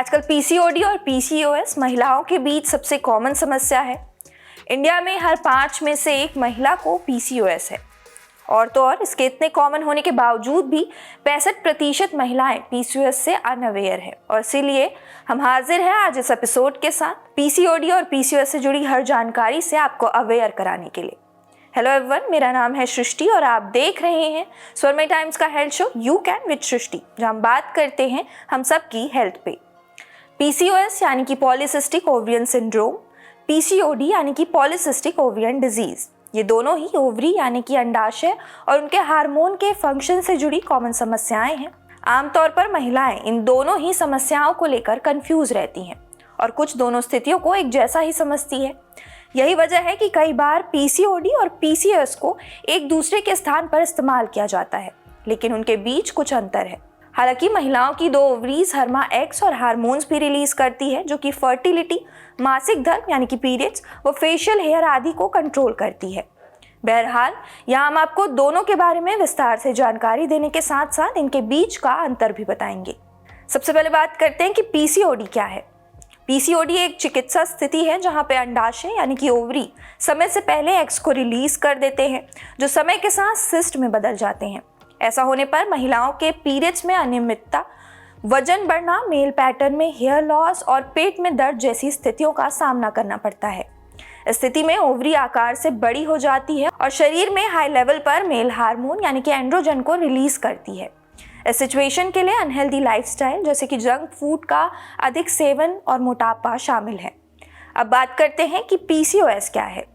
आजकल पीसीओडी और पीसीओएस महिलाओं के बीच सबसे कॉमन समस्या है। इंडिया में हर 5 में से 1 महिला को पीसीओएस है। और तो और इसके इतने कॉमन होने के बावजूद भी 65% महिलाएं पीसीओएस से अनअवेयर है। और इसीलिए हम हाजिर हैं आज इस एपिसोड के साथ पीसीओडी और पीसीओएस से जुड़ी हर जानकारी से आपको अवेयर कराने के लिए। हेलो एवरीवन, मेरा नाम है सृष्टि और आप देख रहे हैं स्वरमय टाइम्स का health show you can with Srishti, जहां हम बात करते हैं हम सब की हेल्थ पे। पीसीओएस यानी कि पॉलीसिस्टिक ओवरियन सिंड्रोम, पीसीओडी यानी कि पॉलीसिस्टिक ओवरियन डिजीज, ये दोनों ही ओवरी यानी कि अंडाशय और उनके हार्मोन के फंक्शन से जुड़ी कॉमन समस्याएं हैं। आमतौर पर महिलाएं इन दोनों ही समस्याओं को लेकर कंफ्यूज रहती हैं और कुछ दोनों स्थितियों को एक जैसा ही समझती है। यही वजह है कि कई बार पीसीओडी और पीसीओएस को एक दूसरे के स्थान पर इस्तेमाल किया जाता है, लेकिन उनके बीच कुछ अंतर है। हालांकि महिलाओं की 2 ओवरीज हर्मा एक्स और हार्मोन्स भी रिलीज करती है, जो कि फर्टिलिटी, मासिक धर्म यानी कि पीरियड्स व फेशियल हेयर आदि को कंट्रोल करती है। बहरहाल यहाँ हम आपको दोनों के बारे में विस्तार से जानकारी देने के साथ साथ इनके बीच का अंतर भी बताएंगे। सबसे पहले बात करते हैं कि पीसीओडी क्या है। पीसीओडी एक चिकित्सा स्थिति है जहाँ पे अंडाशय यानी कि ओवरी समय से पहले एग्स को रिलीज कर देते हैं, जो समय के साथ सिस्ट में बदल जाते हैं। ऐसा होने पर महिलाओं के पीरियड्स में अनियमितता, वजन बढ़ना, मेल पैटर्न में हेयर लॉस और पेट में दर्द जैसी स्थितियों का सामना करना पड़ता है। इस स्थिति में ओवरी आकार से बड़ी हो जाती है और शरीर में हाई लेवल पर मेल हार्मोन यानी कि एंड्रोजन को रिलीज करती है। इस सिचुएशन के लिए अनहेल्दी लाइफस्टाइल जैसे कि जंक फूड का अधिक सेवन और मोटापा शामिल है। अब बात करते हैं कि पीसीओएस क्या है।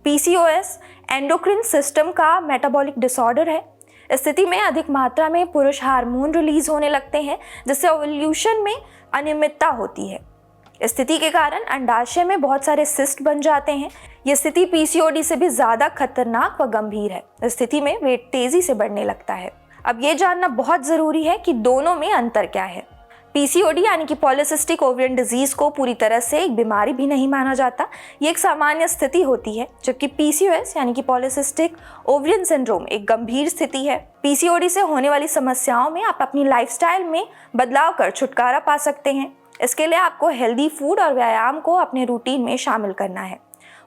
पीसीओएस एंडोक्रिन सिस्टम का मेटाबॉलिक डिसऑर्डर है। इस स्थिति में अधिक मात्रा में पुरुष हार्मोन रिलीज होने लगते हैं, जिससे ओव्यूलेशन में अनियमितता होती है। इस स्थिति के कारण अंडाशय में बहुत सारे सिस्ट बन जाते हैं। यह स्थिति पीसीओडी से भी ज्यादा खतरनाक व गंभीर है। इस स्थिति में वेट तेजी से बढ़ने लगता है। अब ये जानना बहुत जरूरी है कि दोनों में अंतर क्या है। पीसीओडी यानी कि पॉलीसिस्टिक ओवरियन डिजीज को पूरी तरह से एक बीमारी भी नहीं माना जाता, ये एक सामान्य स्थिति होती है, जबकि पीसीओएस यानी कि पॉलीसिस्टिक ओवरियन सिंड्रोम एक गंभीर स्थिति है। पीसीओडी से होने वाली समस्याओं में आप अपनी लाइफस्टाइल में बदलाव कर छुटकारा पा सकते हैं। इसके लिए आपको हेल्दी फूड और व्यायाम को अपने रूटीन में शामिल करना है।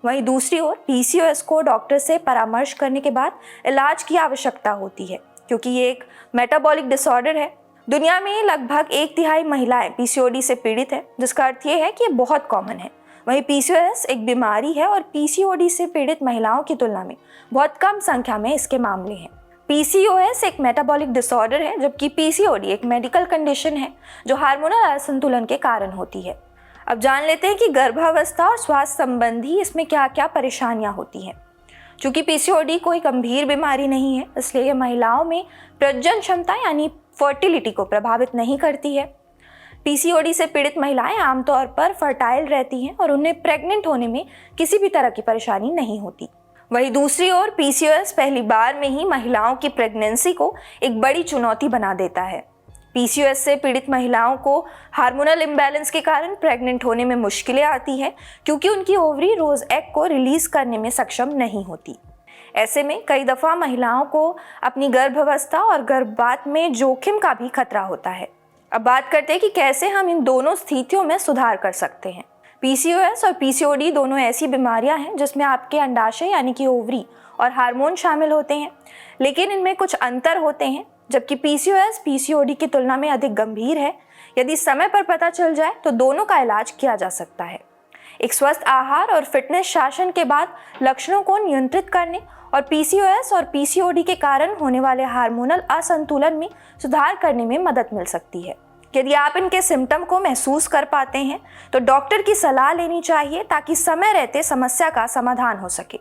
वहीं दूसरी ओर पीसीओएस को डॉक्टर से परामर्श करने के बाद इलाज की आवश्यकता होती है, क्योंकि ये एक मेटाबॉलिक डिसऑर्डर है। दुनिया में लगभग 1/3 महिलाएं पीसीओडी से पीड़ित है, जिसका अर्थ ये है कि ये बहुत कॉमन है। वहीं पीसीओएस एक बीमारी है और पीसीओडी से पीड़ित महिलाओं की तुलना में बहुत कम संख्या में इसके मामले हैं। पीसीओएस एक मेटाबॉलिक डिसऑर्डर है, जबकि पीसीओडी एक मेडिकल कंडीशन है जो हार्मोनल असंतुलन के कारण होती है। अब जान लेते हैं कि गर्भावस्था और स्वास्थ्य संबंधी इसमें क्या क्या परेशानियां होती हैं। चूँकि पीसीओडी कोई गंभीर बीमारी नहीं है, इसलिए ये महिलाओं में प्रजनन क्षमता यानी फर्टिलिटी को प्रभावित नहीं करती है। पीसीओडी से पीड़ित महिलाएं आमतौर पर फर्टाइल रहती हैं और उन्हें प्रेग्नेंट होने में किसी भी तरह की परेशानी नहीं होती। वहीं दूसरी ओर पीसीओएस पहली बार में ही महिलाओं की प्रेगनेंसी को एक बड़ी चुनौती बना देता है। पीसीओएस से पीड़ित महिलाओं को हार्मोनल इम्बैलेंस के कारण प्रेग्नेंट होने में मुश्किलें आती हैं, क्योंकि उनकी ओवरी रोज एग को रिलीज करने में सक्षम नहीं होती। ऐसे में कई दफ़ा महिलाओं को अपनी गर्भावस्था और गर्भपात में जोखिम का भी खतरा होता है। अब बात करते हैं कि कैसे हम इन दोनों स्थितियों में सुधार कर सकते हैं। पीसीओएस और पीसीओडी दोनों ऐसी बीमारियां हैं जिसमें आपके अंडाशय यानी कि ओवरी और हार्मोन शामिल होते हैं, लेकिन इनमें कुछ अंतर होते हैं। जबकि पीसीओएस पीसीओडी की तुलना में अधिक गंभीर है। यदि समय पर पता चल जाए तो दोनों का इलाज किया जा सकता है। एक स्वस्थ आहार और फिटनेस शासन के बाद लक्षणों को नियंत्रित करने और पीसीओएस और पीसीओडी के कारण होने वाले हार्मोनल असंतुलन में सुधार करने में मदद मिल सकती है। यदि आप इनके सिम्टम को महसूस कर पाते हैं तो डॉक्टर की सलाह लेनी चाहिए, ताकि समय रहते समस्या का समाधान हो सके।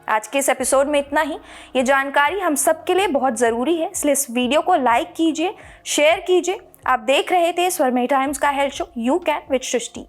आज के इस एपिसोड में इतना ही। ये जानकारी हम सब के लिए बहुत ज़रूरी है, इसलिए इस वीडियो को लाइक कीजिए, शेयर कीजिए। आप देख रहे थे स्वरमय टाइम्स का health show you can with Srishti.